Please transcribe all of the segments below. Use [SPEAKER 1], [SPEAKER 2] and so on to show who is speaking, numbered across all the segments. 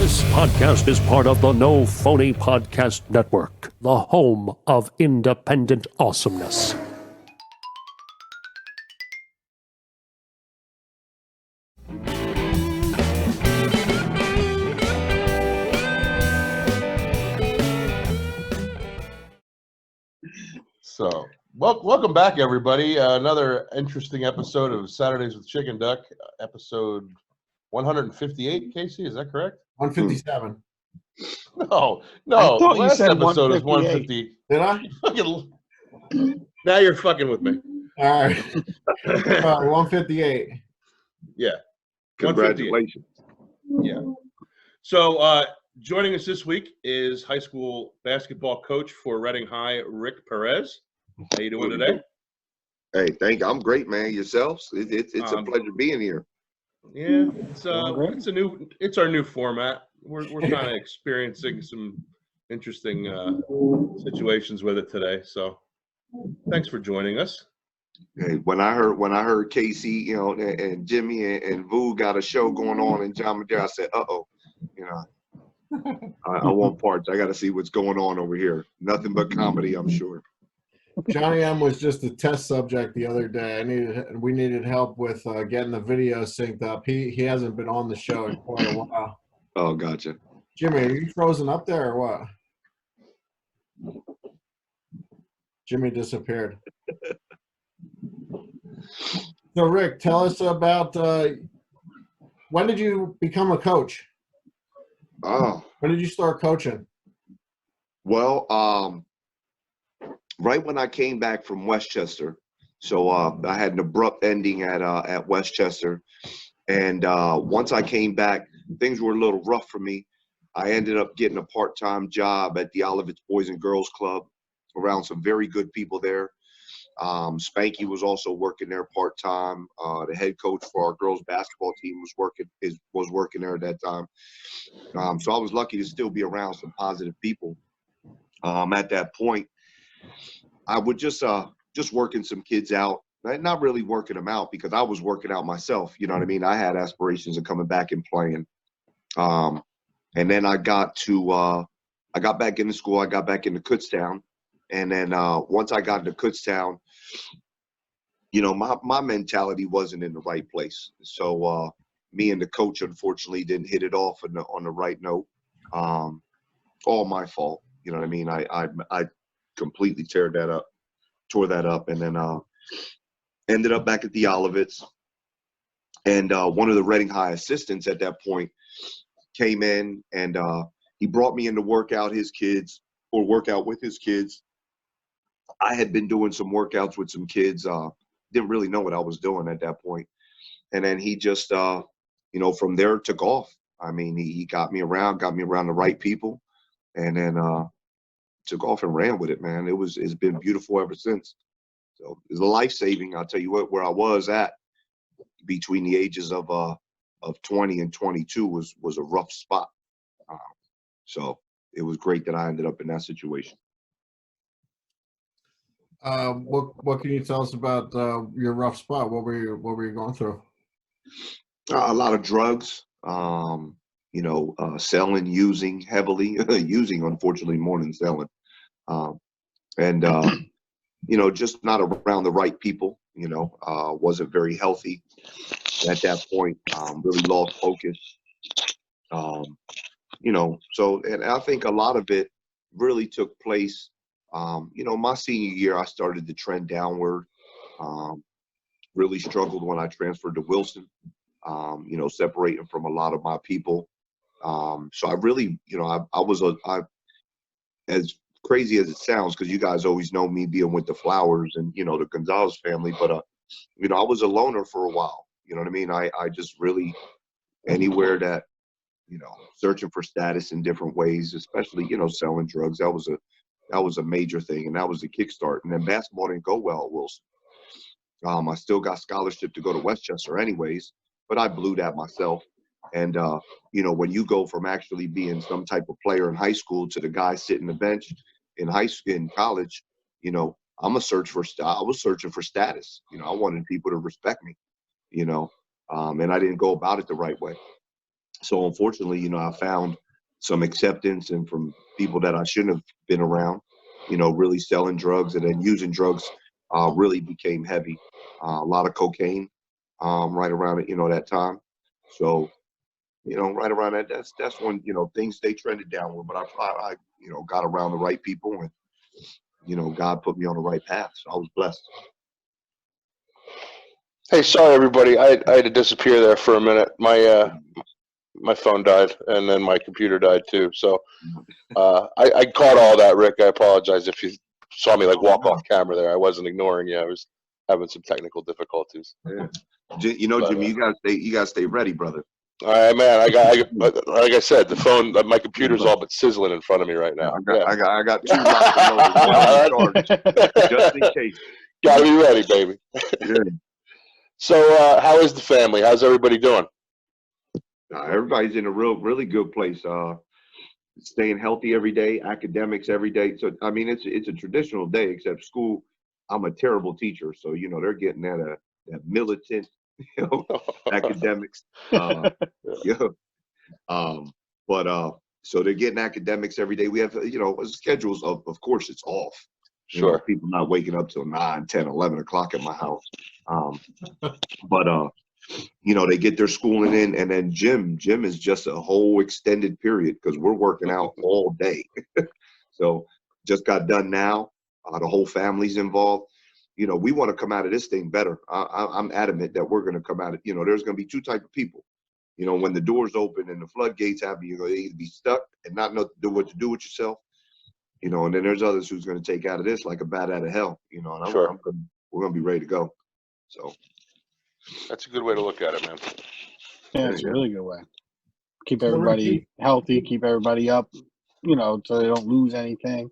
[SPEAKER 1] This podcast is part of the No Phony Podcast Network, the home of independent awesomeness.
[SPEAKER 2] So, welcome back, everybody. Another interesting episode of Saturdays with Chickenduck, episode 158. Casey, is that correct?
[SPEAKER 3] 157.
[SPEAKER 2] No.
[SPEAKER 4] I thought you
[SPEAKER 2] Last
[SPEAKER 4] said
[SPEAKER 2] episode was
[SPEAKER 4] 158.
[SPEAKER 2] 150.
[SPEAKER 3] Did I?
[SPEAKER 2] Now you're fucking with me.
[SPEAKER 3] All right. All right, 158.
[SPEAKER 2] Yeah.
[SPEAKER 4] Congratulations.
[SPEAKER 2] Yeah. So, joining us this week is high school basketball coach for Reading High, Rick Perez. How you doing today?
[SPEAKER 4] Hey, thank you. I'm great, man. Yourselves? It's a pleasure being here.
[SPEAKER 2] Yeah, it's our new format. We're kind of experiencing some interesting situations with it today. So, thanks for joining us.
[SPEAKER 4] Hey, when I heard Casey, and Jimmy and Vu got a show going on in John Madera, I said, I want parts. I got to see what's going on over here. Nothing but comedy, I'm sure.
[SPEAKER 3] Johnny M was just a test subject the other day. We needed help with getting the video synced up. He hasn't been on the show in quite a while.
[SPEAKER 4] Oh, gotcha.
[SPEAKER 3] Jimmy, are you frozen up there or what? Jimmy disappeared. So, Rick, tell us about when did you become a coach?
[SPEAKER 4] Oh.
[SPEAKER 3] When did you start coaching?
[SPEAKER 4] Well, right when I came back from Westchester, so I had an abrupt ending at Westchester, and once I came back, things were a little rough for me. I ended up getting a part-time job at the Olivets Boys and Girls Club around some very good people there. Spanky was also working there part-time. The head coach for our girls basketball team was working there at that time. So I was lucky to still be around some positive people. At that point, I would just working some kids out, not really working them out because I was working out myself. You know what I mean? I had aspirations of coming back and playing. And then I got back into school. I got back into Kutztown. And then once I got into Kutztown, my mentality wasn't in the right place. So me and the coach, unfortunately, didn't hit it off on the right note. All my fault. You know what I mean? I completely tore that up, and then ended up back at the Olivets. And one of the Reading High assistants at that point came in, and he brought me in to work out with his kids. I had been doing some workouts with some kids, didn't really know what I was doing at that point. And then he just, from there took off. I mean, he got me around the right people, and then took off and ran with it, man. It's been beautiful ever since. So it's life-saving. I'll tell you what, where I was at between the ages of 20 and 22 was a rough spot. So it was great that I ended up in that situation.
[SPEAKER 3] What can you tell us about your rough spot? What were you going through?
[SPEAKER 4] A lot of drugs, selling, using heavily, using unfortunately more than selling, and just not around the right people. Wasn't very healthy at that point. Really lost focus. So, and I think a lot of it really took place. My senior year, I started to trend downward. Really struggled when I transferred to Wilson. Separating from a lot of my people. So I really, I as crazy as it sounds, because you guys always know me being with the Flowers and, the Gonzalez family, but, I was a loner for a while. You know what I mean? I just really, anywhere that, searching for status in different ways, especially, selling drugs, that was a major thing, and that was the kickstart. And then basketball didn't go well at Wilson. I still got scholarship to go to Westchester anyways, but I blew that myself. And, when you go from actually being some type of player in high school to the guy sitting the bench in college, I was searching for status. I wanted people to respect me, and I didn't go about it the right way. So unfortunately, I found some acceptance and from people that I shouldn't have been around, really selling drugs and then using drugs really became heavy. A lot of cocaine right around it, that time. So, right around that, that's when, things, they trended downward, but I got around the right people and, God put me on the right path. So I was blessed.
[SPEAKER 5] Hey, sorry everybody. I had to disappear there for a minute. My phone died, and then my computer died too. So I caught all that, Rick. I apologize if you saw me like walk off camera there. I wasn't ignoring you. I was having some technical difficulties.
[SPEAKER 4] Yeah. Jimmy, you gotta stay ready, brother.
[SPEAKER 5] All right, man. I got like I said, the phone, my computer's all but sizzling in front of me right now.
[SPEAKER 4] I got 2 locked and loaded, one on charge, just in case.
[SPEAKER 5] Gotta be ready, baby.
[SPEAKER 4] Yeah.
[SPEAKER 5] So, how is the family? How's everybody doing?
[SPEAKER 4] Everybody's in a really good place. Staying healthy every day, academics every day. So I mean, it's a traditional day, except school. I'm a terrible teacher, so they're getting that militant, academics. Yeah. But so they're getting academics every day. We have schedules of course it's off.
[SPEAKER 5] Sure.
[SPEAKER 4] People not waking up till 9, 10, 11 o'clock at my house. But they get their schooling in, and then gym is just a whole extended period because we're working out all day. So just got done now. The whole family's involved. We want to come out of this thing better. I'm adamant that we're going to come out of, there's going to be 2 types of people. When the doors open and the floodgates happen, you're going to either be stuck and not know what to do with yourself, and then there's others who's going to take out of this like a bat out of hell, and
[SPEAKER 5] Sure.
[SPEAKER 4] we're going to be ready to go. So
[SPEAKER 5] That's a good way to look at it, man.
[SPEAKER 6] Yeah, it's a really good way. Keep everybody healthy, keep everybody up, so they don't lose anything,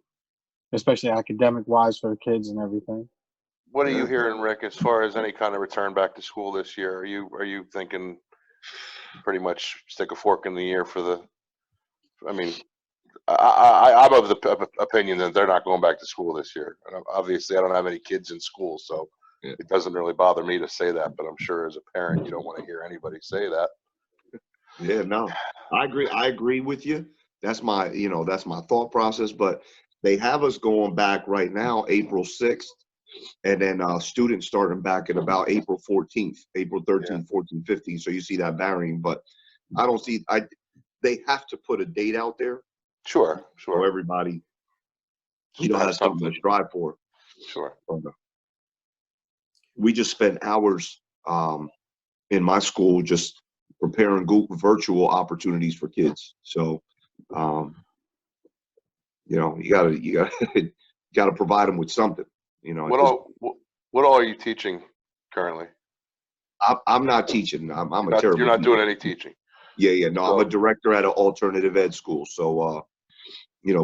[SPEAKER 6] especially academic-wise for the kids and everything.
[SPEAKER 5] What are you hearing, Rick, as far as any kind of return back to school this year? Are you thinking pretty much stick a fork in the ear for the? I mean, I'm of the opinion that they're not going back to school this year. And obviously, I don't have any kids in school, so it doesn't really bother me to say that. But I'm sure as a parent, you don't want to hear anybody say that.
[SPEAKER 4] Yeah, no, I agree with you. That's my thought process. But they have us going back right now, April 6th, and then students starting back at about April 14th, April 13th, 14th, 15th. So you see that varying, but I don't see. They have to put a date out there.
[SPEAKER 5] Sure.
[SPEAKER 4] So everybody, has something to strive for.
[SPEAKER 5] Sure.
[SPEAKER 4] We just spend hours in my school just preparing Google virtual opportunities for kids. So, you gotta provide them with something.
[SPEAKER 5] What all are you teaching currently?
[SPEAKER 4] I'm not teaching. I'm a terrible.
[SPEAKER 5] You're not doing any teaching.
[SPEAKER 4] Yeah. No, I'm a director at an alternative ed school. So,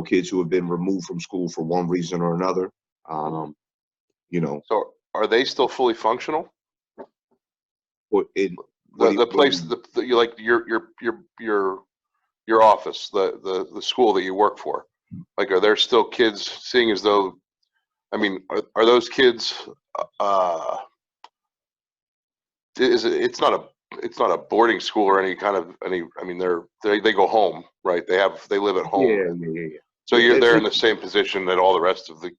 [SPEAKER 4] kids who have been removed from school for one reason or another.
[SPEAKER 5] So are they still fully functional?
[SPEAKER 4] The
[SPEAKER 5] place, you like your office, the school that you work for. Like, are there still kids seeing as though? I mean, are those kids? It's not a boarding school or any kind of any. I mean, they go home, right? They live at home.
[SPEAKER 4] Yeah.
[SPEAKER 5] So they're in the same position that all the rest of the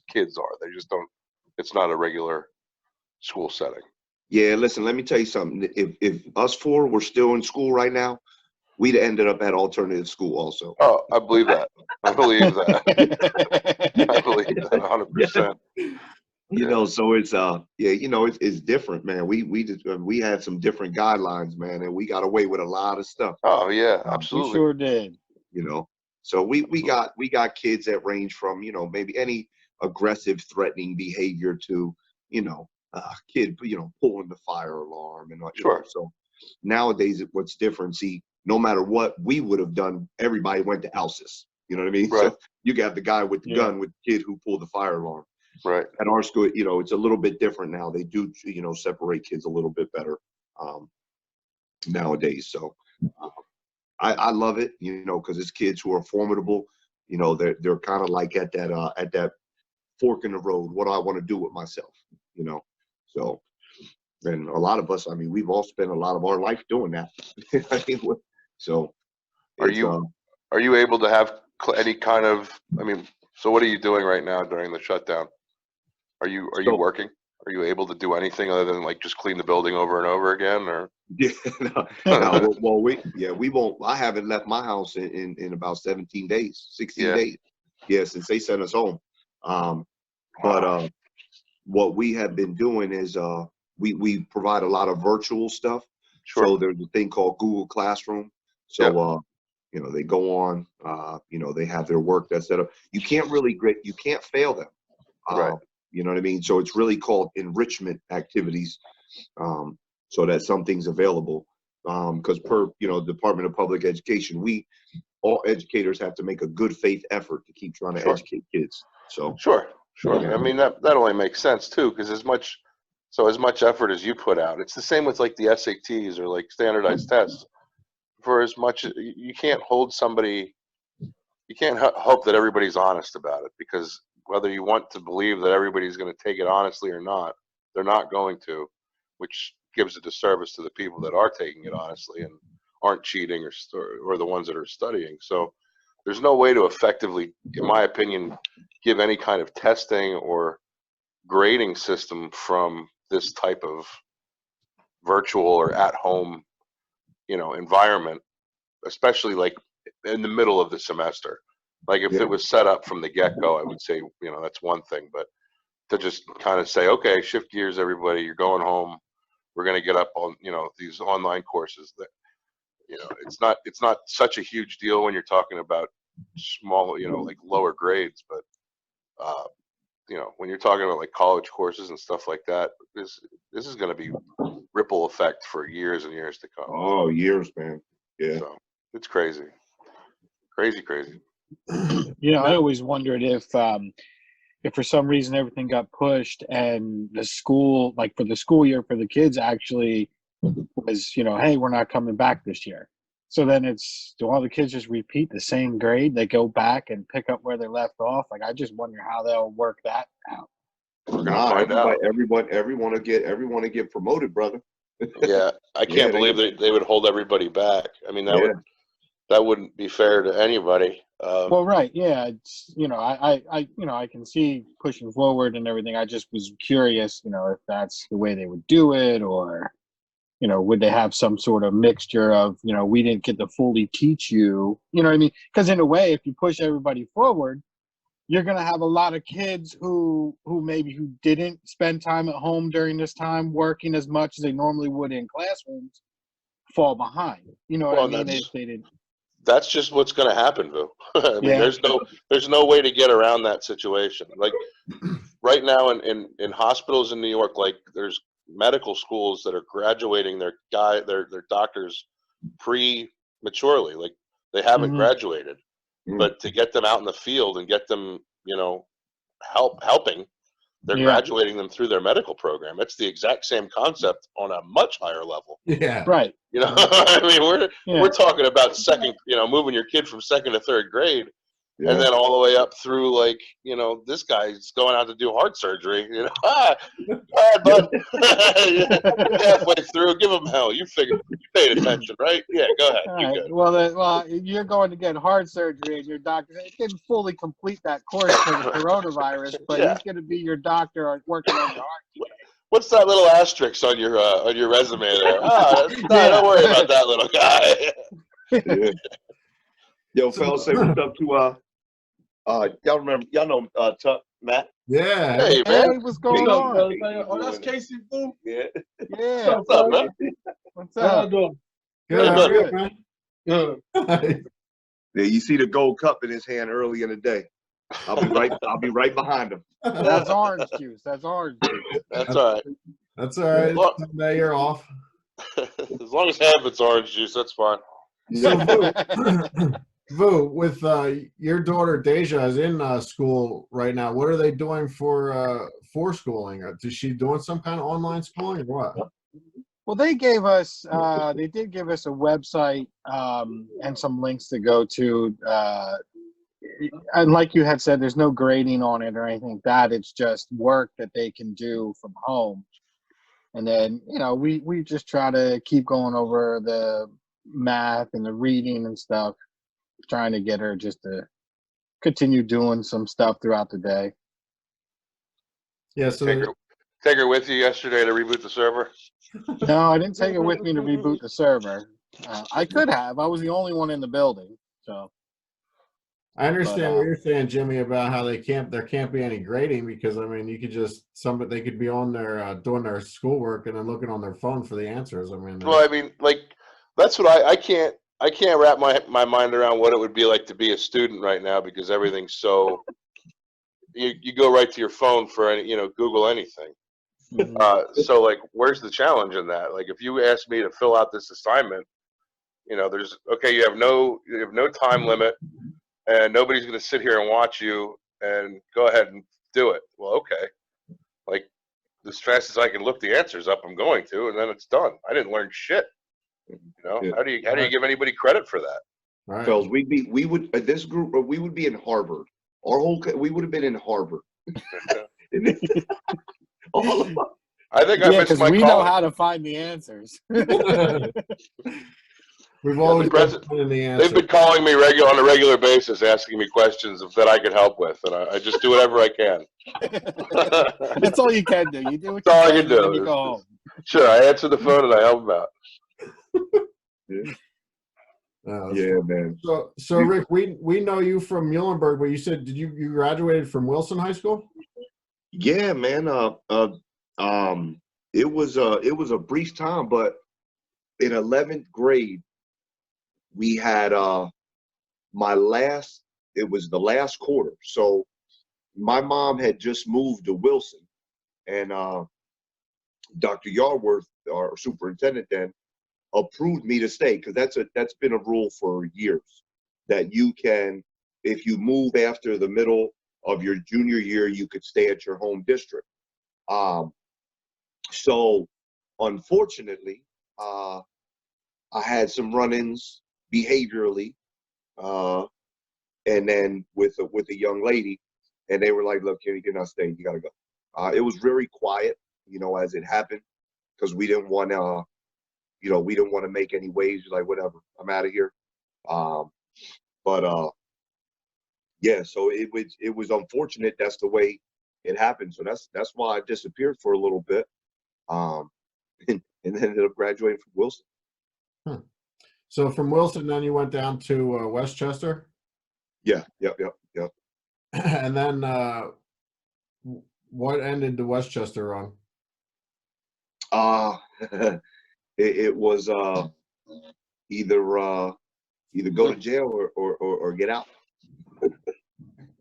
[SPEAKER 5] kids are. They just don't. It's not a regular school setting.
[SPEAKER 4] Yeah, listen, let me tell you something. If us 4 were still in school right now, we'd ended up at alternative school also.
[SPEAKER 5] Oh, I believe that. I believe that. I believe that 100%.
[SPEAKER 4] So it's it's different, man. We had some different guidelines, man, and we got away with a lot of stuff.
[SPEAKER 5] Oh yeah, absolutely.
[SPEAKER 6] We sure did.
[SPEAKER 4] So we got kids that range from, maybe any aggressive, threatening behavior to, kid, pulling the fire alarm and all.
[SPEAKER 5] Sure.
[SPEAKER 4] So nowadays, what's different? See, no matter what we would have done, everybody went to ALSIS. You know what I mean?
[SPEAKER 5] Right.
[SPEAKER 4] So you got the guy with the gun with the kid who pulled the fire alarm.
[SPEAKER 5] Right.
[SPEAKER 4] At our school, it's a little bit different now. They do, separate kids a little bit better nowadays. So I love it, because it's kids who are formidable. They're kind of like at that fork in the road. What do I want to do with myself? So, and a lot of us, I mean, we've all spent a lot of our life doing that. I mean, So,
[SPEAKER 5] Are
[SPEAKER 4] it's,
[SPEAKER 5] you able to have any kind of, I mean, so what are you doing right now during the shutdown? Are you
[SPEAKER 4] So-
[SPEAKER 5] working? Are you able to do anything other than like just clean the building over and over again, or?
[SPEAKER 4] Yeah, no, well, we won't. I haven't left my house in about 17 days, 16
[SPEAKER 5] Yeah.
[SPEAKER 4] days. Yeah, since they sent us home. But what we have been doing is we provide a lot of virtual stuff.
[SPEAKER 5] Sure.
[SPEAKER 4] So there's a thing called Google Classroom. So you know, they go on. You know, they have their work that's set up. You can't fail them.
[SPEAKER 5] Right.
[SPEAKER 4] You know what I mean? So it's really called enrichment activities. So that something's available. Because per, you know, Department of Public Education, all educators have to make a good faith effort to keep trying to
[SPEAKER 5] Sure.
[SPEAKER 4] educate kids. So
[SPEAKER 5] Sure.
[SPEAKER 4] Yeah.
[SPEAKER 5] I mean, that only makes sense too, because as much effort as you put out, it's the same with like the SATs or like standardized tests. For as much, you can't hold somebody, you can't hope that everybody's honest about it, because whether you want to believe that everybody's going to take it honestly or not, they're not going to, which gives a disservice to the people that are taking it honestly and aren't cheating or the ones that are studying. So there's no way to effectively, in my opinion, give any kind of testing or grading system from this type of virtual or at home, environment, especially like in the middle of the semester. Like if
[SPEAKER 4] Yeah.
[SPEAKER 5] it was set up from the get-go, I would say, that's one thing, but to just kind of say, okay, shift gears, everybody, you're going home. We're going to get up on, these online courses that, it's not such a huge deal when you're talking about small, like lower grades, but, when you're talking about like college courses and stuff like that, this is going to be ripple effect for years and years to come.
[SPEAKER 4] Oh, years, man. Yeah.
[SPEAKER 5] So it's crazy. Crazy.
[SPEAKER 6] I always wondered if for some reason everything got pushed and the school, like for the school year for the kids, actually was, hey, we're not coming back this year. So then do all the kids just repeat the same grade? They go back and pick up where they left off? Like, I just wonder how they'll work that out.
[SPEAKER 5] We're gonna find out.
[SPEAKER 4] Everyone to get promoted, brother.
[SPEAKER 5] Yeah, I can't believe they would hold everybody back. I mean, that wouldn't be fair to anybody.
[SPEAKER 6] Well, right, yeah, it's I can see pushing forward and everything. I just was curious, if that's the way they would do it, or would they have some sort of mixture of, we didn't get to fully teach you, you know what I mean? Because in a way, if you push everybody forward, you're going to have a lot of kids who didn't spend time at home during this time working as much as they normally would in classrooms fall behind. You know what I mean? If they didn't.
[SPEAKER 5] That's just what's going to happen, Vu. I mean, there's no way to get around that situation. Like right now in hospitals in New York, like there's medical schools that are graduating their doctors prematurely. Like they haven't graduated, but to get them out in the field and get them, helping, they're graduating them through their medical program. It's the exact same concept on a much higher level.
[SPEAKER 3] Yeah.
[SPEAKER 6] Right.
[SPEAKER 5] I mean, we're talking about moving your kid from second to third grade.
[SPEAKER 4] Yeah.
[SPEAKER 5] And then all the way up through, like, this guy's going out to do heart surgery. Bud. Halfway through, give him hell. You paid attention, right? Yeah, go ahead.
[SPEAKER 6] All right. Well, you're going to get heart surgery, and your doctor didn't fully complete that course for the coronavirus, but he's going to be your doctor working on your heart.
[SPEAKER 5] What's that little asterisk on your resume there? Don't worry about that little guy.
[SPEAKER 4] Yeah. Yo, fellas, say what's up to y'all know Matt?
[SPEAKER 3] Yeah.
[SPEAKER 5] Hey, man.
[SPEAKER 6] Hey, what's going on?
[SPEAKER 7] Oh, that's Casey Boo.
[SPEAKER 4] Yeah.
[SPEAKER 6] Yeah.
[SPEAKER 5] What's up, man?
[SPEAKER 6] What's
[SPEAKER 7] How y'all
[SPEAKER 6] up?
[SPEAKER 7] doing?
[SPEAKER 3] Good. How are you, man?
[SPEAKER 7] Good.
[SPEAKER 4] Yeah, you see the gold cup in his hand early in the day. I'll be right behind him.
[SPEAKER 6] That's orange juice. That's orange juice.
[SPEAKER 5] That's all right.
[SPEAKER 3] That's all right.
[SPEAKER 5] Well-
[SPEAKER 3] Someday you're off.
[SPEAKER 5] As long as half it's orange juice, that's fine.
[SPEAKER 3] So, Vu, with your daughter Deja is in school right now. What are they doing for schooling? Is she doing some kind of online schooling or what?
[SPEAKER 6] Well, they did give us a website and some links to go to. And like you had said, there's no grading on it or anything like that. It's just work that they can do from home. And then, we just try to keep going over math and the reading and stuff. Trying to get her just to continue doing some stuff throughout the day.
[SPEAKER 3] Yeah. So
[SPEAKER 5] Take her with you yesterday to reboot the server.
[SPEAKER 6] No, I didn't take her with me to reboot the server. I could have. I was the only one in the building, so.
[SPEAKER 3] I understand what you're saying, Jimmy, about how there can't be any grading because I mean you could just they could be on their doing their schoolwork and then looking on their phone for the answers. I mean,
[SPEAKER 5] Well, I mean, like that's what I can't wrap my mind around what it would be like to be a student right now because everything's so you go right to your phone for any Google anything. So like, where's the challenge in that? Like, if you ask me to fill out this assignment, there's you have no time limit, and nobody's going to sit here and watch you and go ahead and do it. Well, okay, like as fast as I can look the answers up, I'm going to, and then it's done. I didn't learn shit.
[SPEAKER 4] Yeah.
[SPEAKER 5] How do you give anybody credit for that?
[SPEAKER 3] right.
[SPEAKER 4] Fellas, this group, we would be in Harvard. We would have been in Harvard. All of us.
[SPEAKER 5] I think I missed
[SPEAKER 6] because
[SPEAKER 5] my
[SPEAKER 6] we
[SPEAKER 5] call.
[SPEAKER 6] know how to find the answers.
[SPEAKER 3] We've always
[SPEAKER 5] They've been calling me on a regular basis, asking me questions that I could help with, and I just do whatever I can.
[SPEAKER 6] That's all you can do. You do what
[SPEAKER 5] That's all I
[SPEAKER 6] you
[SPEAKER 5] can
[SPEAKER 6] can, and then
[SPEAKER 5] do.
[SPEAKER 6] you go home.
[SPEAKER 5] Sure, I answer the phone and I help them out.
[SPEAKER 4] Yeah, man.
[SPEAKER 3] So Rick, we know you from Muhlenberg, but you said you graduated from Wilson High School?
[SPEAKER 4] Yeah, man. It was a brief time, but in 11th grade, we had it was the last quarter. So my mom had just moved to Wilson, and Dr. Yarworth, our superintendent then, approved me to stay because that's been a rule for years that you can, if you move after the middle of your junior year, you could stay at your home district. So unfortunately, I had some run-ins behaviorally, and then with a young lady, and they were like, "Look, you're not staying. You gotta go." It was very quiet, as it happened, because we didn't want to, we didn't want to make any waves. Like, whatever, I'm out of here. Yeah. So it was unfortunate. That's the way it happened. So that's why I disappeared for a little bit, and then ended up graduating from Wilson.
[SPEAKER 3] So from Wilson, then you went down to Westchester?
[SPEAKER 4] Yeah, yep.
[SPEAKER 3] And then what ended the Westchester run?
[SPEAKER 4] It was either go to jail or get out.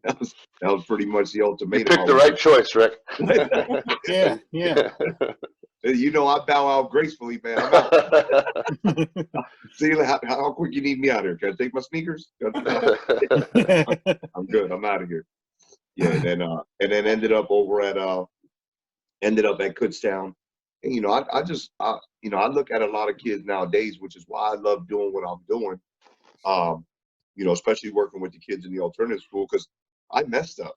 [SPEAKER 4] That was pretty much the
[SPEAKER 5] You
[SPEAKER 4] ultimatum.
[SPEAKER 5] picked the right choice, Rick.
[SPEAKER 6] Yeah.
[SPEAKER 4] I bow out gracefully, man. I'm out. See how quick you need me out here? Can I take my sneakers? I'm good. I'm out of here. Yeah, and then ended up at Kutztown. And I look at a lot of kids nowadays, which is why I love doing what I'm doing. Especially working with the kids in the alternative school, because I messed up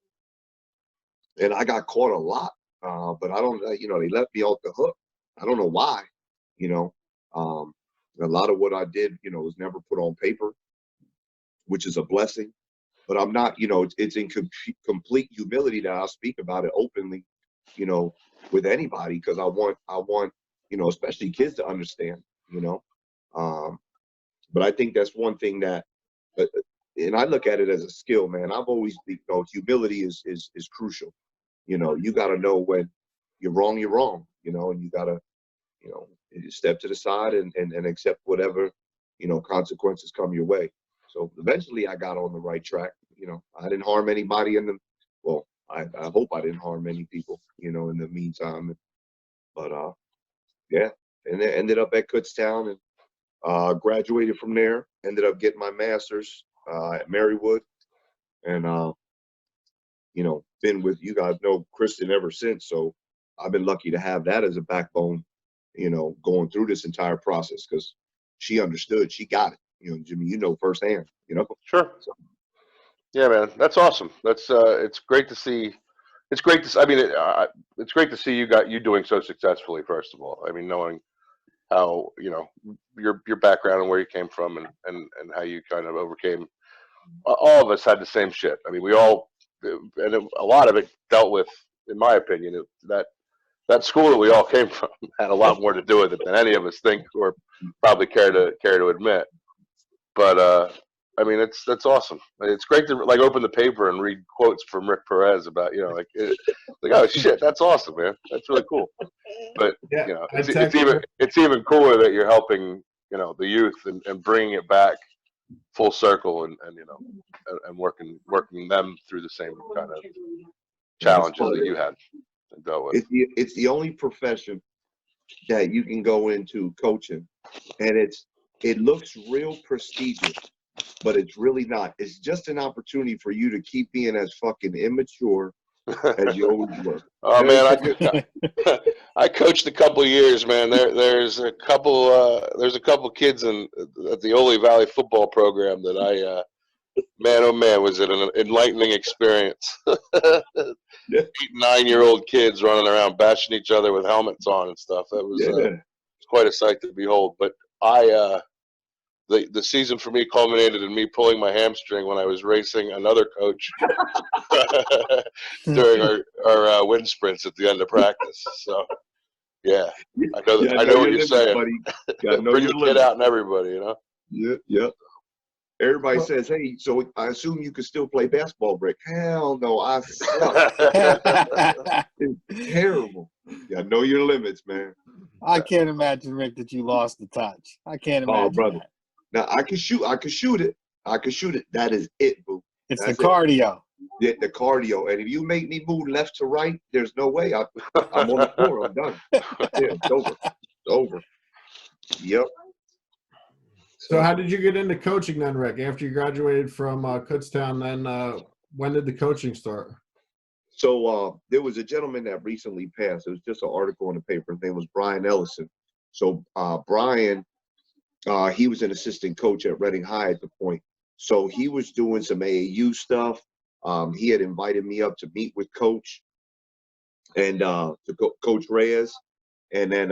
[SPEAKER 4] and I got caught a lot. But I don't, they let me off the hook. I don't know why. A lot of what I did, was never put on paper, which is a blessing. But I'm not, it's in complete humility that I speak about it openly, with anybody, because I want, especially kids to understand, But I think that's one thing that, and I look at it as a skill, man. I've always, humility is crucial. You got to know when you're wrong, and you got to, step to the side and accept whatever, consequences come your way. So eventually I got on the right track. I didn't harm anybody I hope I didn't harm any people, in the meantime. But yeah, and then ended up at Kutztown and graduated from there. Ended up getting my master's at Marywood, and been with, you guys know Kristen ever since. So I've been lucky to have that as a backbone, going through this entire process, because she understood, she got it. Jimmy, firsthand.
[SPEAKER 5] Sure.
[SPEAKER 4] So.
[SPEAKER 5] Yeah, man, that's awesome. That's it's great to see. It's great to. I mean, it's great to see you doing so successfully. First of all, I mean, knowing how, you know, your background and where you came from, and how you kind of overcame. All of us had the same shit. I mean, we all, and a lot of it dealt with, in my opinion, that school that we all came from had a lot more to do with it than any of us think or probably care to admit. But I mean, that's awesome. It's great to like open the paper and read quotes from Rick Perez about, you know, like oh shit, that's awesome, man. That's really cool. But
[SPEAKER 3] Yeah,
[SPEAKER 5] you know,
[SPEAKER 3] I
[SPEAKER 5] it's even cooler that you're helping, you know, the youth and bringing it back full circle, and you know, and working them through the same kind of challenges that you had and dealt with.
[SPEAKER 4] It's the only profession that you can go into, coaching, and it looks real prestigious, but it's really not. It's just an opportunity for you to keep being as fucking immature as you always were.
[SPEAKER 5] Oh man, I coached a couple of years, man. There's a couple kids at the Ole Valley football program that man, oh man, was it an enlightening experience. 8 and 9-year-old kids running around bashing each other with helmets on and stuff. That was quite a sight to behold. But the season for me culminated in me pulling my hamstring when I was racing another coach during our wind sprints at the end of practice. So yeah, I know what you're saying.
[SPEAKER 4] Buddy.
[SPEAKER 5] Bring the kid out and everybody, you know.
[SPEAKER 4] Yeah. Everybody says, "Hey, so I assume you could still play basketball, Rick?" Hell no, I suck. It's terrible. Yeah, know your limits, man.
[SPEAKER 6] I can't imagine, Rick, that you lost the touch. I can't imagine
[SPEAKER 4] brother.
[SPEAKER 6] that.
[SPEAKER 4] Now I can shoot it. That is it, boo.
[SPEAKER 6] It's
[SPEAKER 4] That's
[SPEAKER 6] the cardio.
[SPEAKER 4] The cardio. And if you make me move left to right, there's no way I'm on the floor. I'm done. Yeah, it's over. It's over. Yep.
[SPEAKER 3] So how did you get into coaching then, Rick? After you graduated from Kutztown, then when did the coaching start?
[SPEAKER 4] So there was a gentleman that recently passed. It was just an article in the paper. His name was Brian Ellison. So Brian, he was an assistant coach at Reading High at the point. So he was doing some AAU stuff. He had invited me up to meet with Coach and Coach Reyes. And then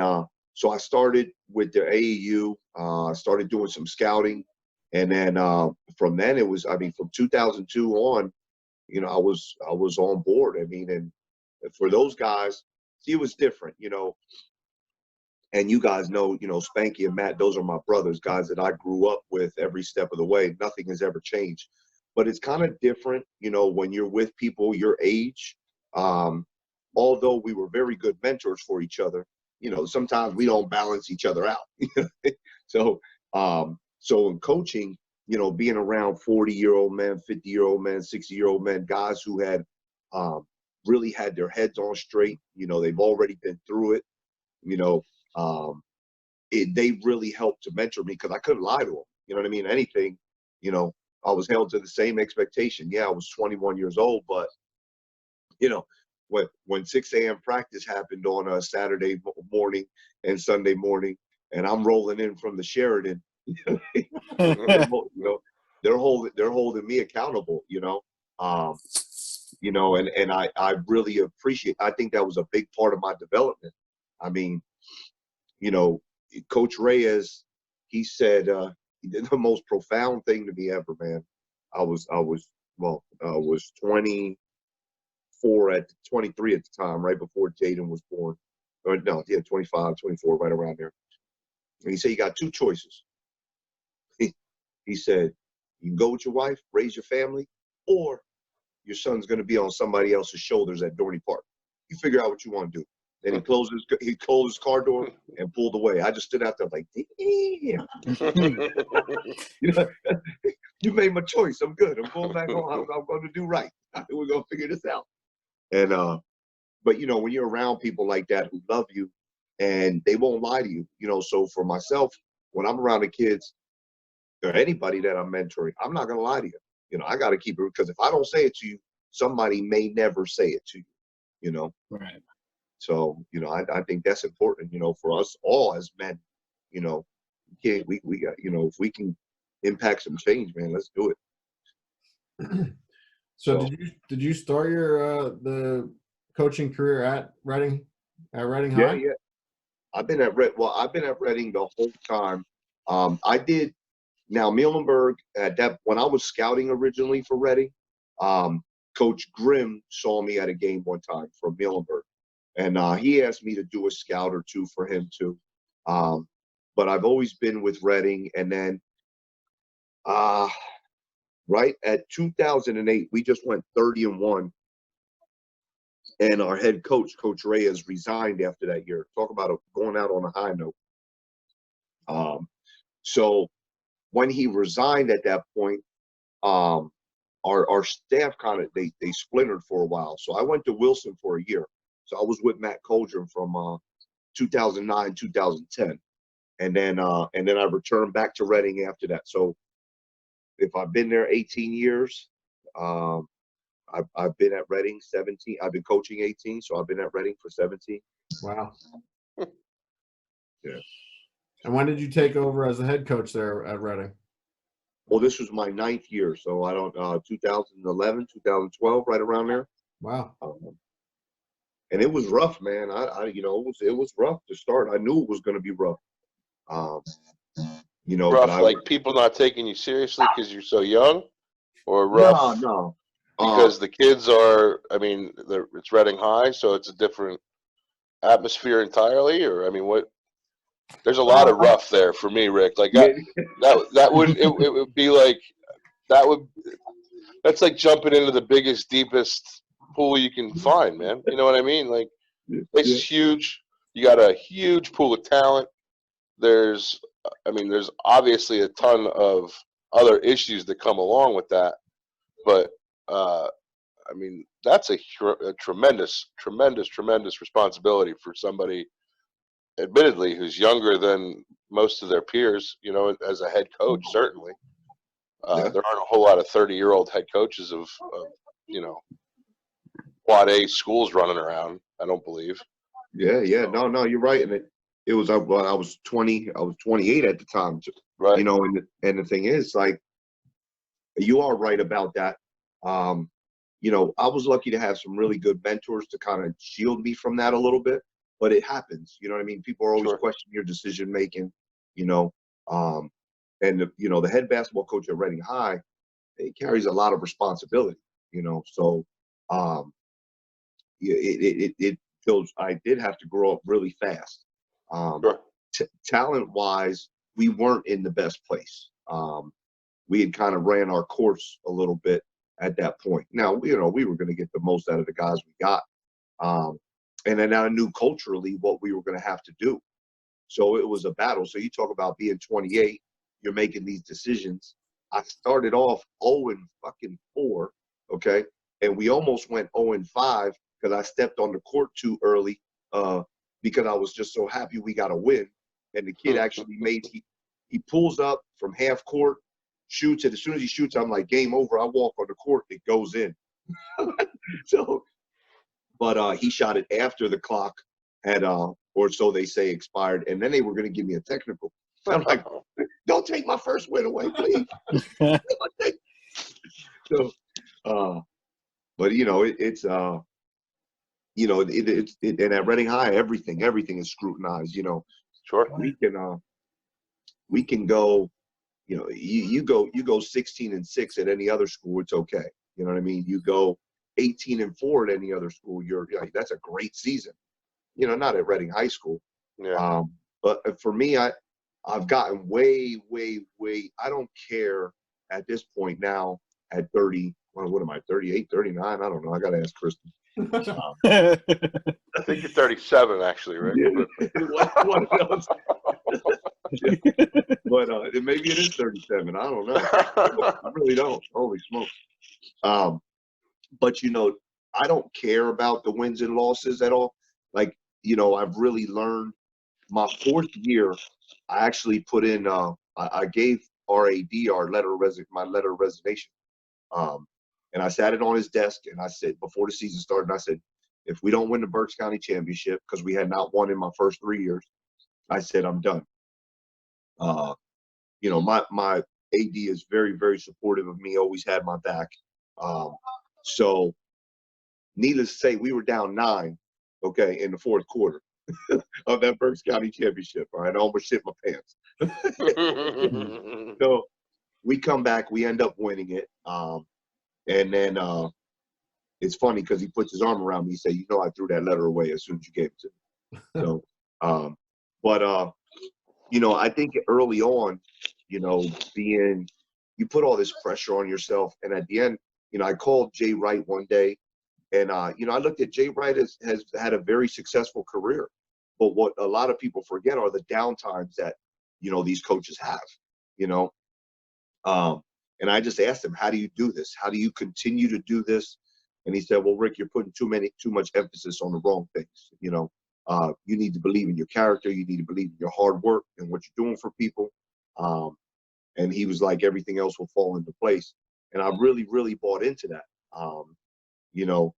[SPEAKER 4] so I started with the AAU. I started doing some scouting. And then from then it was, I mean, from 2002 on, you know, I was on board. I mean, and for those guys, see, it was different, you know. And you guys know, you know, Spanky and Matt, those are my brothers, guys that I grew up with every step of the way. Nothing has ever changed. But it's kind of different, you know, when you're with people your age. Although we were very good mentors for each other, you know, sometimes we don't balance each other out. So in coaching, you know, being around 40-year-old men, 50-year-old men, 60-year-old men, guys who had really had their heads on straight, you know, they've already been through it, you know, they really helped to mentor me because I couldn't lie to them. You know what I mean? Anything, you know, I was held to the same expectation. Yeah, I was 21 years old, but, you know, when 6 a.m. practice happened on a Saturday morning and Sunday morning, and I'm rolling in from the Sheridan, you know, they're holding me accountable, you know, and I really appreciate. I think that was a big part of my development. I mean, you know, Coach Reyes, he said he did the most profound thing to me ever, man. I was 23 at the time, right before Jaden was born. Or no, yeah, 25, 24, right around there. And he said, you got two choices. He said, you can go with your wife, raise your family, or your son's going to be on somebody else's shoulders at Dorney Park. You figure out what you want to do. Then he closed his car door and pulled away. I just stood out there like, damn. You know, you made my choice. I'm good. I'm going back home. I'm going to do right. We're going to figure this out. And but you know, when you're around people like that who love you and they won't lie to you, you know. So for myself, when I'm around the kids or anybody that I'm mentoring, I'm not going to lie to you. You know, I got to keep it, because if I don't say it to you, somebody may never say it to you. You know.
[SPEAKER 6] Right.
[SPEAKER 4] So, you know, I think that's important, you know, for us all as men, you know, we got, you know, if we can impact some change, man, let's do it.
[SPEAKER 3] So did you start your the coaching career at Reading High?
[SPEAKER 4] Yeah. I've been at Reading the whole time. I did. Now, Muhlenberg, when I was scouting originally for Reading, Coach Grimm saw me at a game one time from Muhlenberg, and he asked me to do a scout or two for him too. But I've always been with Reading, and then right at 2008, we just went 30-1, and our head coach, Coach Reyes, resigned after that year. Talk about going out on a high note. So when he resigned at that point, our staff kind of they splintered for a while. So I went to Wilson for a year. So I was with Matt Coldren from 2009, 2010, and then I returned back to Reading after that. So if I've been there 18 years, I've been at Reading 17. I've been coaching 18, so I've been at Reading for 17.
[SPEAKER 3] Wow.
[SPEAKER 4] Yeah.
[SPEAKER 3] And when did you take over as the head coach there at Reading?
[SPEAKER 4] Well, this was my 9th year, so 2011, 2012, right around there.
[SPEAKER 3] Wow.
[SPEAKER 4] And it was rough, man. It was rough to start. I knew it was going to be rough.
[SPEAKER 5] Rough, like people not taking you seriously because you're so young, or rough?
[SPEAKER 4] No.
[SPEAKER 5] Because the kids are, I mean, it's Reading High, so it's a different atmosphere entirely. Or I mean, what? There's a lot of rough there for me, Rick. Like that wouldn't it would be like that's like jumping into the biggest, deepest pool you can find, man. You know what I mean? Like this is huge. You got a huge pool of talent. There's obviously a ton of other issues that come along with that, but I mean, that's a tremendous responsibility for somebody, admittedly, who's younger than most of their peers, you know, as a head coach, certainly. There aren't a whole lot of 30-year-old head coaches of, you know, quad A schools running around, I don't believe.
[SPEAKER 4] Yeah. No, you're right. And it was, I was 28 at the time,
[SPEAKER 5] right?
[SPEAKER 4] You know, and the thing is, like, you are right about that. You know, I was lucky to have some really good mentors to kind of shield me from that a little bit, but it happens. You know what I mean? People are always questioning your decision making, you know. And the head basketball coach at Reading High, it carries a lot of responsibility, you know. So it feels I did have to grow up really fast. Talent wise, we weren't in the best place. We had kind of ran our course a little bit at that point. Now, we were going to get the most out of the guys we got. And then I knew culturally what we were going to have to do. So it was a battle. So you talk about being 28, you're making these decisions. I started off 0-4, okay? And we almost went 0-5 because I stepped on the court too early because I was just so happy we got a win. And the kid actually he pulls up from half court, shoots it. As soon as he shoots, I'm like, game over. I walk on the court, it goes in. But he shot it after the clock had, or so they say, expired. And then they were going to give me a technical. I'm like, don't take my first win away, please. So, but it's and at Reading High, everything is scrutinized. You know, we can go. You know, you go 16-6 at any other school, it's okay. You know what I mean? You go 18-4 at any other school, that's a great season. You know, not at Reading High School.
[SPEAKER 5] Yeah.
[SPEAKER 4] But for me, I've gotten way. I don't care at this point now at 30. Well, what am I? 38, 39? I don't know. I got to ask Kristen.
[SPEAKER 5] I think you're 37, actually, right?
[SPEAKER 4] One of those. But maybe it is 37. I don't know. I really don't. Holy smokes. But I don't care about the wins and losses at all. Like, I've really learned. My 4th year, I actually put in. I gave RAD my letter of resignation. And I sat it on his desk, and I said before the season started, I said, if we don't win the Berks County Championship, because we had not won in my first 3 years, I said I'm done. My AD is very, very supportive of me, always had my back. So needless to say, we were down 9, okay, in the 4th quarter. of that Berks County championship. All right, I almost shit my pants. So we come back, we end up winning it. And then it's funny because he puts his arm around me. He said, "You know, I threw that letter away as soon as you gave it to me." So, but you know, I think early on, you know, you put all this pressure on yourself, and at the end, you know, I called Jay Wright one day, and you know, I looked at Jay Wright has had a very successful career, but what a lot of people forget are the downtimes that, you know, these coaches have, you know. And I just asked him, how do you do this? How do you continue to do this? And he said, well, Rick, you're putting too much emphasis on the wrong things. You know, you need to believe in your character. You need to believe in your hard work and what you're doing for people. And he was like, everything else will fall into place. And I really, really bought into that. You know,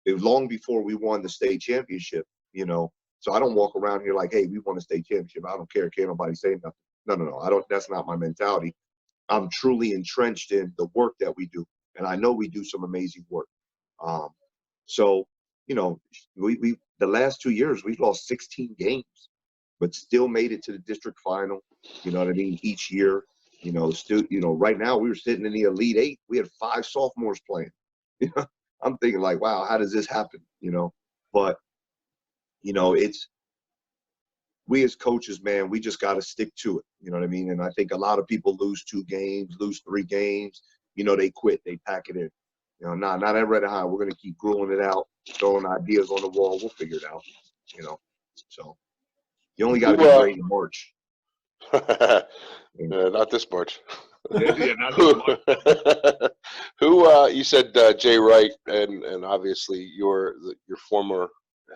[SPEAKER 4] it was long before we won the state championship, you know. So I don't walk around here like, hey, we won a state championship. I don't care. Can't nobody say nothing. No. I don't. That's not my mentality. I'm truly entrenched in the work that we do, and I know we do some amazing work. So, you know, we the last 2 years we've lost 16 games, but still made it to the district final. You know what I mean? Each year, you know, still, you know, right now we were sitting in the Elite Eight. We had 5 sophomores playing. You know, I'm thinking like, wow, how does this happen? You know, but you know, we as coaches, man, we just got to stick to it. You know what I mean? And I think a lot of people lose 2 games, lose 3 games. You know, they quit, they pack it in. You know, not at Red High. We're going to keep grueling it out, throwing ideas on the wall. We'll figure it out. You know, so you only got to be great in March.
[SPEAKER 5] Not this March.
[SPEAKER 4] Yeah, not this March.
[SPEAKER 5] Who you said Jay Wright, and obviously your former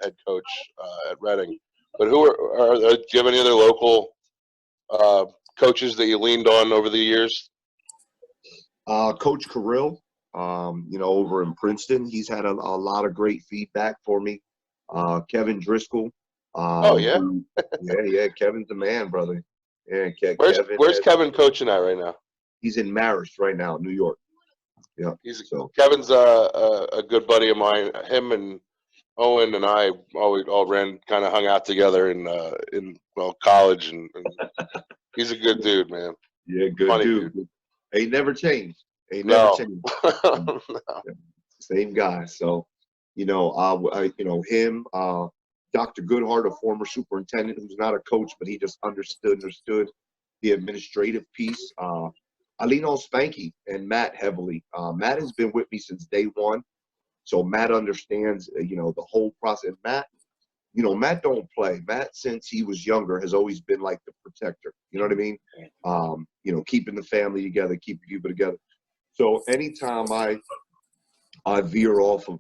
[SPEAKER 5] head coach at Reading. But who do you have any other local coaches that you leaned on over the years?
[SPEAKER 4] Coach Carrill, you know, over in Princeton, he's had a lot of great feedback for me. Kevin Driscoll.
[SPEAKER 5] Oh yeah,
[SPEAKER 4] yeah. Kevin's the man, brother. Yeah,
[SPEAKER 5] where's Kevin coaching at right now?
[SPEAKER 4] He's in Marist right now, New York. Yeah,
[SPEAKER 5] Kevin's a good buddy of mine. Him and Owen and I all hung out together in college, and he's a good dude, man.
[SPEAKER 4] Yeah, good
[SPEAKER 5] Funny
[SPEAKER 4] dude. He never changed.
[SPEAKER 5] No.
[SPEAKER 4] Same guy. So, you know, you know him, Dr. Goodhart, a former superintendent who's not a coach, but he just understood the administrative piece. I lean on Spanky and Matt heavily. Matt has been with me since day one. So Matt understands, you know, the whole process. Matt, you know, Matt don't play. Matt, since he was younger, has always been like the protector. You know what I mean? You know, keeping the family together, keeping people together. So anytime I veer off of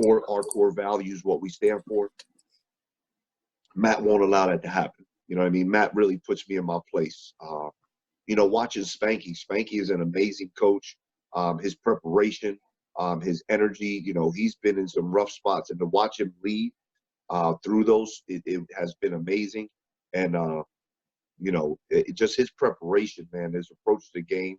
[SPEAKER 4] our core values, what we stand for, Matt won't allow that to happen. You know what I mean? Matt really puts me in my place. You know, watching Spanky. Spanky is an amazing coach. His preparation, his energy, you know, he's been in some rough spots, and to watch him lead through those, it has been amazing. And you know, just his preparation, man, his approach to the game.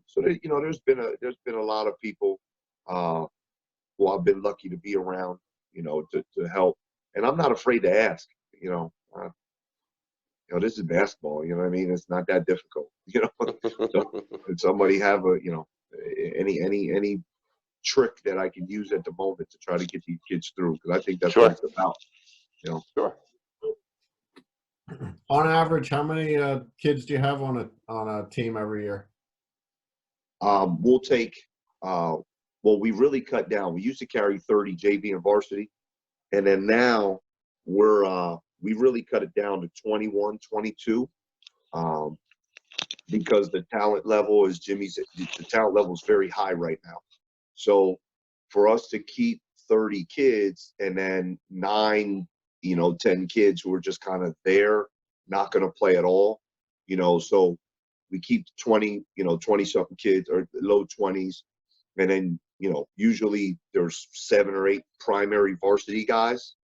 [SPEAKER 4] So that, you know, there's been a lot of people who I've been lucky to be around, you know, to help, and I'm not afraid to ask. You know, this is basketball. You know what I mean? It's not that difficult. You know, so if somebody have a, you know, any trick that I can use at the moment to try to get these kids through, because I think that's what it's about. You know.
[SPEAKER 5] Sure.
[SPEAKER 3] On average, how many kids do you have on a team every year?
[SPEAKER 4] We'll take. Well, we really cut down. We used to carry 30 JV and varsity, and then now we really cut it down to 21, 22, because the talent level, as Jimmy said, the talent level is very high right now. So for us to keep 30 kids and then 9, you know, 10 kids who are just kind of there, not going to play at all, you know, so we keep 20, you know, 20 something kids or low 20s. And then, you know, usually there's 7 or 8 primary varsity guys.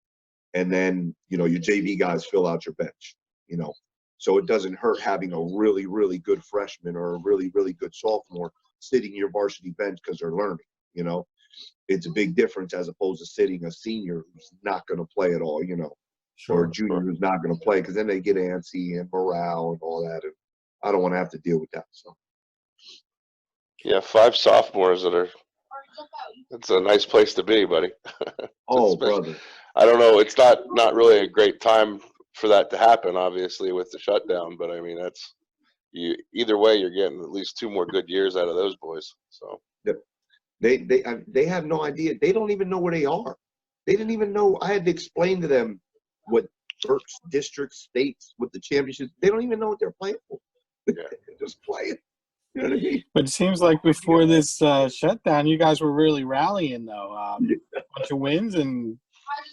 [SPEAKER 4] And then, you know, your JV guys fill out your bench, you know. So it doesn't hurt having a really, really good freshman or a really, really good sophomore sitting your varsity bench because they're learning, you know. It's a big difference as opposed to sitting a senior who's not going to play at all, you know.
[SPEAKER 3] Sure.
[SPEAKER 4] or a junior who's not going to play, because then they get antsy and morale and all that. And I don't want to have to deal with that. So
[SPEAKER 5] Yeah, 5 sophomores it's a nice place to be, buddy.
[SPEAKER 4] oh,
[SPEAKER 5] Especially-
[SPEAKER 4] brother.
[SPEAKER 5] I don't know. It's not really a great time for that to happen, obviously, with the shutdown. But I mean, either way, you're getting at least 2 more good years out of those boys. So
[SPEAKER 4] They have no idea. They don't even know where they are. They didn't even know. I had to explain to them what Burks, districts, states, with the championships. They don't even know what they're playing for.
[SPEAKER 5] Yeah.
[SPEAKER 4] They're just playing. You know what I mean?
[SPEAKER 6] But it seems like before this shutdown, you guys were really rallying, though. A bunch of wins and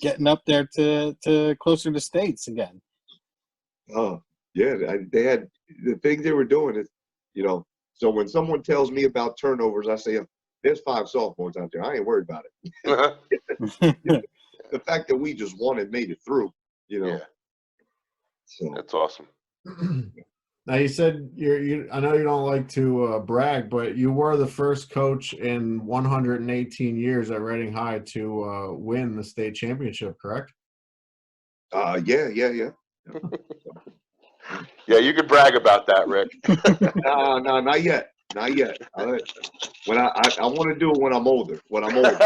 [SPEAKER 6] getting up there to closer to states again.
[SPEAKER 4] Oh, yeah. They had the things they were doing is, so when someone tells me about turnovers, I say, there's 5 sophomores out there. I ain't worried about it. The fact that we just won and made it through,
[SPEAKER 5] yeah,
[SPEAKER 4] So
[SPEAKER 5] that's awesome.
[SPEAKER 3] Now you said I know you don't like to brag, but you were the first coach in 118 years at Reading High to win the state championship, correct?
[SPEAKER 4] yeah.
[SPEAKER 5] Yeah, you could brag about that, Rick.
[SPEAKER 4] No, not yet. Not yet. When I want to do it when I'm older. When I'm older.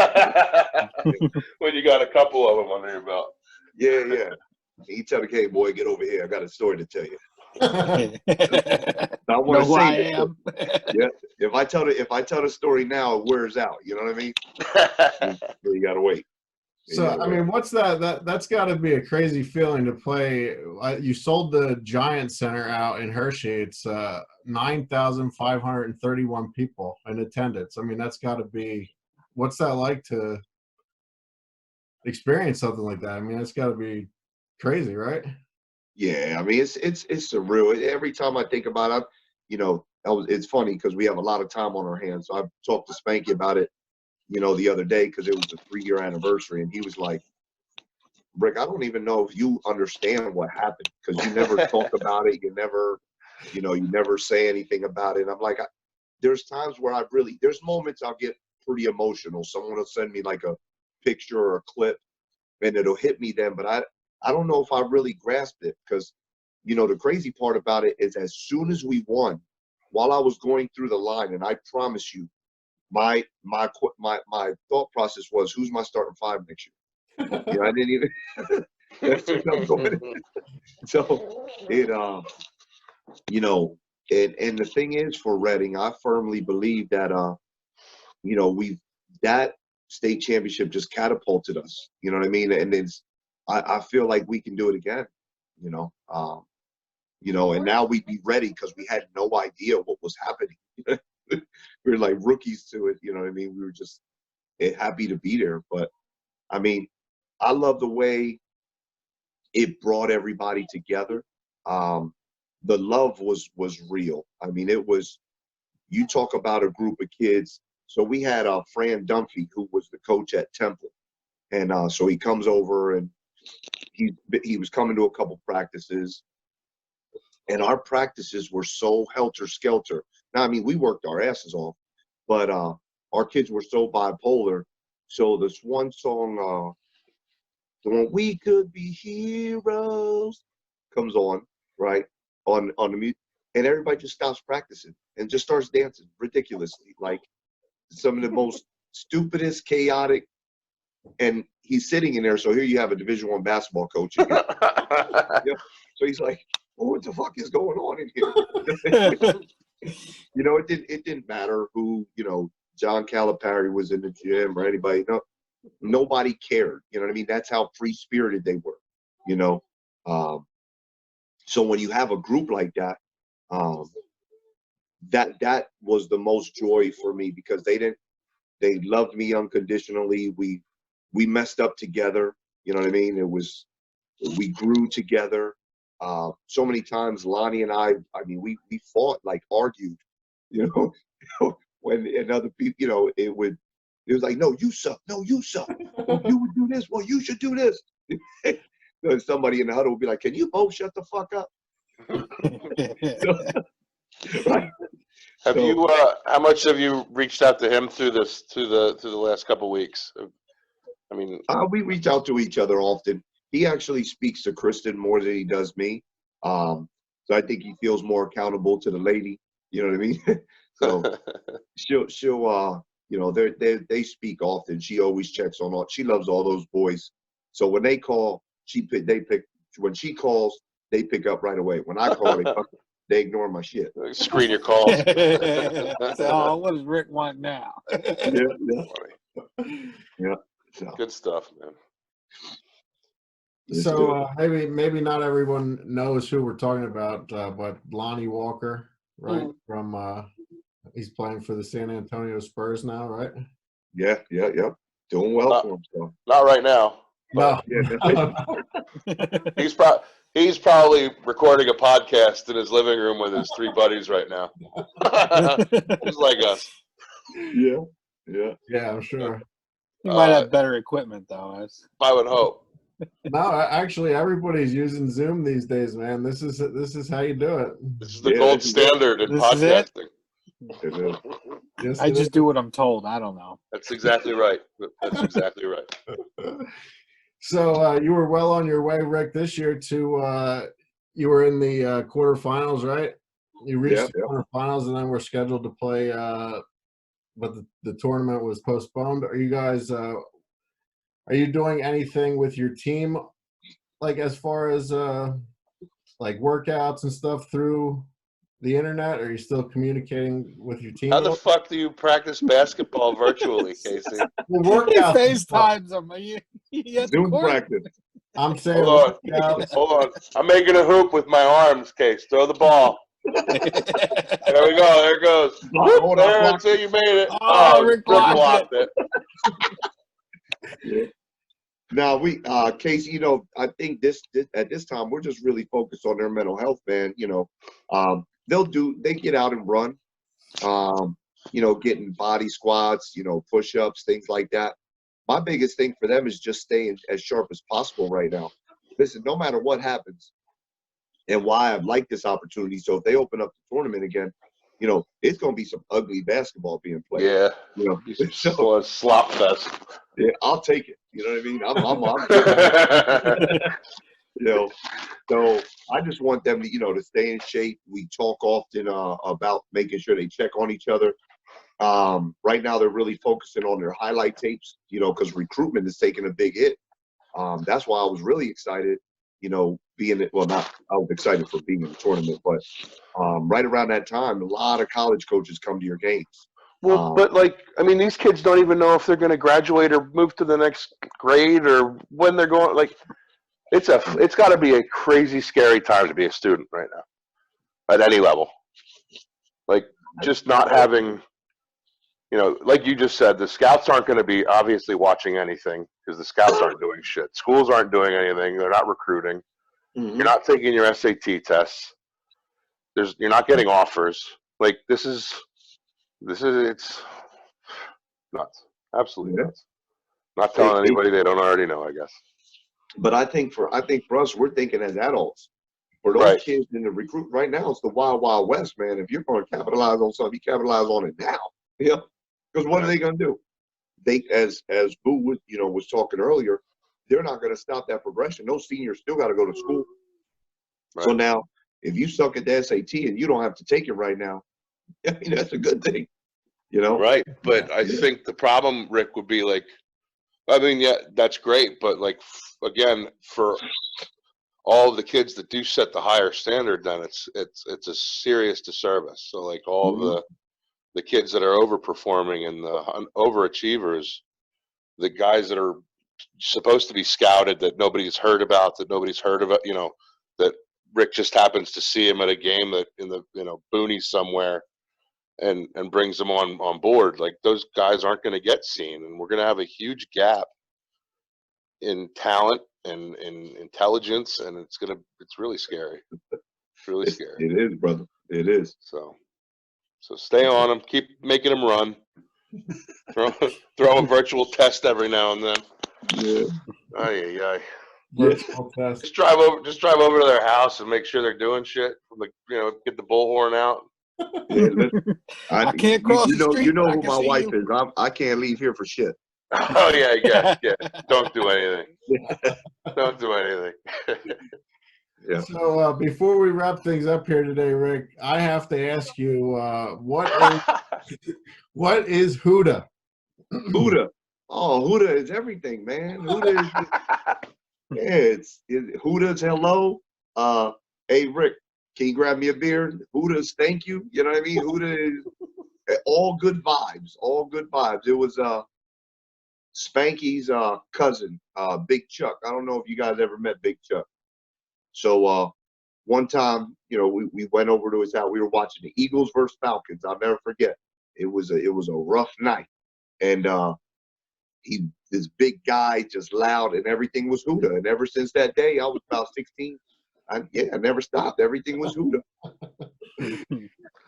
[SPEAKER 5] When you got a couple of them under your belt.
[SPEAKER 4] Yeah. You tell the kid, boy, get over here. I got a story to tell you. I want to
[SPEAKER 6] Know who I
[SPEAKER 4] say
[SPEAKER 6] am.
[SPEAKER 4] yeah. If I tell the story now, it wears out. You know what I mean? So you gotta wait.
[SPEAKER 3] So I mean, what's that? That's got to be a crazy feeling to play. You sold the Giant Center out in Hershey. It's 9,531 people in attendance. I mean, that's got to be. What's that like to experience something like that? I mean, it's got to be crazy, right?
[SPEAKER 4] Yeah, I mean it's surreal. Every time I think about it, it's funny because we have a lot of time on our hands. So I talked to Spanky about it, the other day because it was the 3-year anniversary, and he was like, "Rick, I don't even know if you understand what happened because you never talk about it. You never, you never say anything about it." And I'm like, there's times where there's moments I'll get pretty emotional. Someone will send me like a picture or a clip, and it'll hit me then, but I don't know if I really grasped it because, the crazy part about it is as soon as we won, while I was going through the line, and I promise you, my thought process was, who's my starting 5 next year? I didn't even. That's just how I'm going. So it, and the thing is for Reading, I firmly believe that, that state championship just catapulted us. You know what I mean? And I feel like we can do it again. And now we'd be ready because we had no idea what was happening. We were like rookies to it. You know what I mean? We were just happy to be there. But I mean, I love the way it brought everybody together. The love was real. I mean, you talk about a group of kids. So we had Fran Dunphy, who was the coach at Temple. And so he comes over and he was coming to a couple practices. And our practices were so helter-skelter. Now, I mean, we worked our asses off, but our kids were so bipolar. So this one song, the one "We Could Be Heroes" comes on, right, on the music, and everybody just stops practicing and just starts dancing ridiculously, like some of the most stupidest, chaotic. And he's sitting in there. So here you have a Division I basketball coach. Yeah. So he's like, well, what the fuck is going on in here? It didn't matter who, John Calipari was in the gym or anybody. No, nobody cared. You know what I mean? That's how free spirited they were. So when you have a group like that, that was the most joy for me because they loved me unconditionally. We messed up together. You know what I mean? We grew together. So many times Lonnie and I mean, we fought, like argued, when and other people, it was like, no, you suck. No, you suck. Well, you would do this. Well, you should do this. Somebody in the huddle would be like, can you both shut the fuck up? Right.
[SPEAKER 5] How much have you reached out to him through the last couple of weeks? I mean,
[SPEAKER 4] we reach out to each other often. he actually speaks to Kristen more than he does me. So I think he feels more accountable to the lady. You know what I mean? So she'll you know, they speak often. She always checks on all. She loves all those boys. So when they call, they pick. When she calls, they pick up right away. When I call, they ignore my shit.
[SPEAKER 5] Screen your calls.
[SPEAKER 6] Oh, what does Rick want now?
[SPEAKER 4] Yeah. So,
[SPEAKER 5] Good stuff, man.
[SPEAKER 3] So maybe not everyone knows who we're talking about, but Lonnie Walker, right? From he's playing for the San Antonio Spurs now, right?
[SPEAKER 4] yeah. Doing well for himself.
[SPEAKER 5] Not right now.
[SPEAKER 3] No.
[SPEAKER 5] He's probably recording a podcast in his living room with his 3 buddies right now. Just like us.
[SPEAKER 4] Yeah.
[SPEAKER 3] Yeah, I'm sure.
[SPEAKER 6] He might have better equipment though.
[SPEAKER 5] I would hope.
[SPEAKER 3] No, actually, everybody's using Zoom these days, man. This is how you do it.
[SPEAKER 5] This is the gold standard in podcasting.
[SPEAKER 3] Yes,
[SPEAKER 6] I just do what I'm told. I don't know.
[SPEAKER 5] That's exactly right. That's exactly right.
[SPEAKER 3] So you were well on your way, Rick, this year to you were in the quarterfinals, right? You reached the quarterfinals, and then we're scheduled to play, but the tournament was postponed. Are you guys? Are you doing anything with your team, like as far as like workouts and stuff through the internet? Or are you still communicating with your team?
[SPEAKER 5] How the fuck do you practice basketball virtually, Casey?
[SPEAKER 3] Workouts.
[SPEAKER 6] He FaceTimes them.
[SPEAKER 4] Zoom practice.
[SPEAKER 3] I'm saying,
[SPEAKER 5] Hold on. I'm making a hoop with my arms, Case. Throw the ball. There we go. There it goes. Whoop, there, that's it. You made it.
[SPEAKER 6] Oh, Rick
[SPEAKER 5] blocked it.
[SPEAKER 4] Yeah. Now Casey, you know, I think this at this time we're just really focused on their mental health, man. You know, they get out and run, you know, getting body squats, you know, push-ups, things like that. My biggest thing for them is just staying as sharp as possible right now. Listen, no matter what happens, and why I've liked this opportunity. So if they open up the tournament again, you know, it's going to be some ugly basketball being played.
[SPEAKER 5] Yeah.
[SPEAKER 4] You know,
[SPEAKER 5] so slop fest.
[SPEAKER 4] Yeah, I'll take it. You know what I mean? You know, so I just want them to, you know, to stay in shape. We talk often about making sure they check on each other. Right now, they're really focusing on their highlight tapes, you know, because recruitment is taking a big hit. That's why I was really excited, you know, I was excited for being in the tournament, but right around that time, a lot of college coaches come to your games.
[SPEAKER 5] Well, but like, I mean, these kids don't even know if they're going to graduate or move to the next grade or when they're going. Like, it's got to be a crazy, scary time to be a student right now, at any level. Like, just not having, you know, like you just said, the scouts aren't going to be obviously watching anything because the scouts aren't doing shit. Schools aren't doing anything. They're not recruiting.
[SPEAKER 4] Mm-hmm.
[SPEAKER 5] You're not taking your SAT tests. You're not getting offers. Like, it's nuts. Absolutely nuts. Not telling anybody they don't already know, I guess.
[SPEAKER 4] But I think for us, we're thinking as adults. For those kids in the recruit right now, it's the wild, wild west, man. If you're going to capitalize on something, you capitalize on it now. Yeah. Because what are they going to do? They, as Boo was talking earlier, they're not going to stop that progression. Those seniors still got to go to school. Right. So now, if you suck at the SAT and you don't have to take it right now, I mean, that's a good thing, you know?
[SPEAKER 5] Right. But I think the problem, Rick, would be like, I mean, yeah, that's great. But like, again, for all of the kids that do set the higher standard, then it's a serious disservice. So like all the kids that are overperforming and the overachievers, the guys that are supposed to be scouted that nobody's heard about, you know, that Rick just happens to see him at a game that in the, you know, boonies somewhere and brings them on board. Like, those guys aren't going to get seen, and we're going to have a huge gap in talent and in intelligence, and it's really scary. It's really scary.
[SPEAKER 4] It is, brother. It is.
[SPEAKER 5] So stay on them. Keep making them run. Throw a virtual test every now and then.
[SPEAKER 4] Yeah.
[SPEAKER 5] Aye.
[SPEAKER 3] Virtual test.
[SPEAKER 5] Just drive over to their house and make sure they're doing shit. Like, you know, get the bullhorn out.
[SPEAKER 4] Yeah, I
[SPEAKER 6] can't cross the street.
[SPEAKER 4] You know
[SPEAKER 6] I
[SPEAKER 4] who
[SPEAKER 6] can
[SPEAKER 4] my
[SPEAKER 6] see
[SPEAKER 4] wife
[SPEAKER 6] you.
[SPEAKER 4] is. I can't leave here for shit.
[SPEAKER 5] Oh yeah. Don't do anything. Don't do anything.
[SPEAKER 4] Yeah.
[SPEAKER 3] So before we wrap things up here today, Rick, I have to ask you, what is Huda?
[SPEAKER 4] Huda. Oh, Huda is everything, man. Huda is Huda's hello. Hey Rick, can you grab me a beer? Huda's thank you. You know what I mean? Huda is all good vibes. All good vibes. It was Spanky's cousin, Big Chuck. I don't know if you guys ever met Big Chuck. So one time, you know, we went over to his house. We were watching the Eagles versus Falcons. I'll never forget. It was a rough night, and this big guy, just loud, and everything was Huda. And ever since that day, I was about 16. I never stopped. Everything was Huda.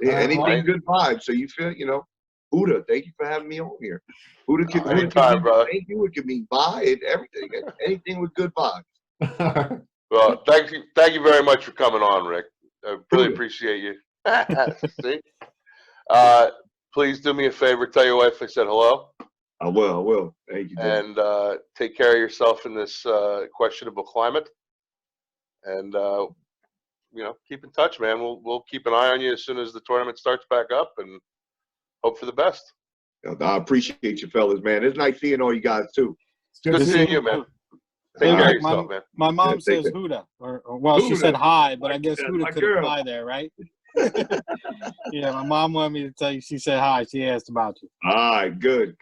[SPEAKER 4] Anything good vibes. So you feel, you know, Huda, thank you for having me on here. Huda can
[SPEAKER 5] Anytime, brother.
[SPEAKER 4] thank you. It could mean bye and everything. Anything with good vibes.
[SPEAKER 5] Well, thank you very much for coming on, Rick. I really appreciate you. See? Please do me a favor. Tell your wife I said hello.
[SPEAKER 4] I will. Thank you,
[SPEAKER 5] And
[SPEAKER 4] Jim.
[SPEAKER 5] take care of yourself in this questionable climate. And you know, keep in touch, man. We'll keep an eye on you as soon as the tournament starts back up, and hope for the best.
[SPEAKER 4] I appreciate you, fellas, man. It's nice seeing all you guys too.
[SPEAKER 5] Good seeing you, man. Take care of yourself, man.
[SPEAKER 6] My mom
[SPEAKER 4] Yeah,
[SPEAKER 6] says Huda, or well, she
[SPEAKER 4] Huda.
[SPEAKER 6] said hi, but I guess
[SPEAKER 4] That's
[SPEAKER 6] Huda
[SPEAKER 4] my
[SPEAKER 6] could
[SPEAKER 4] girl.
[SPEAKER 6] apply there, right? Yeah, my mom wanted me to tell you. She said hi. She asked about you.
[SPEAKER 4] All right, good.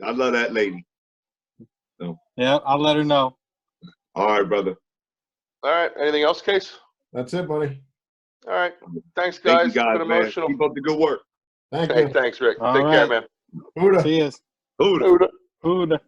[SPEAKER 4] I love that lady.
[SPEAKER 6] Yeah, I'll let her know.
[SPEAKER 4] All right, brother.
[SPEAKER 5] All right. Anything else, Case?
[SPEAKER 3] That's it, buddy.
[SPEAKER 5] All right. Thanks,
[SPEAKER 4] Thank
[SPEAKER 5] guys.
[SPEAKER 4] you guys,
[SPEAKER 5] Been
[SPEAKER 4] man.
[SPEAKER 5] emotional.
[SPEAKER 4] Keep up the good work.
[SPEAKER 3] Thank
[SPEAKER 5] Hey,
[SPEAKER 3] you.
[SPEAKER 5] thanks, Rick.
[SPEAKER 6] All
[SPEAKER 5] Take care,
[SPEAKER 6] right.
[SPEAKER 5] man.
[SPEAKER 3] Huda.
[SPEAKER 6] See you.
[SPEAKER 4] Huda.
[SPEAKER 6] Huda.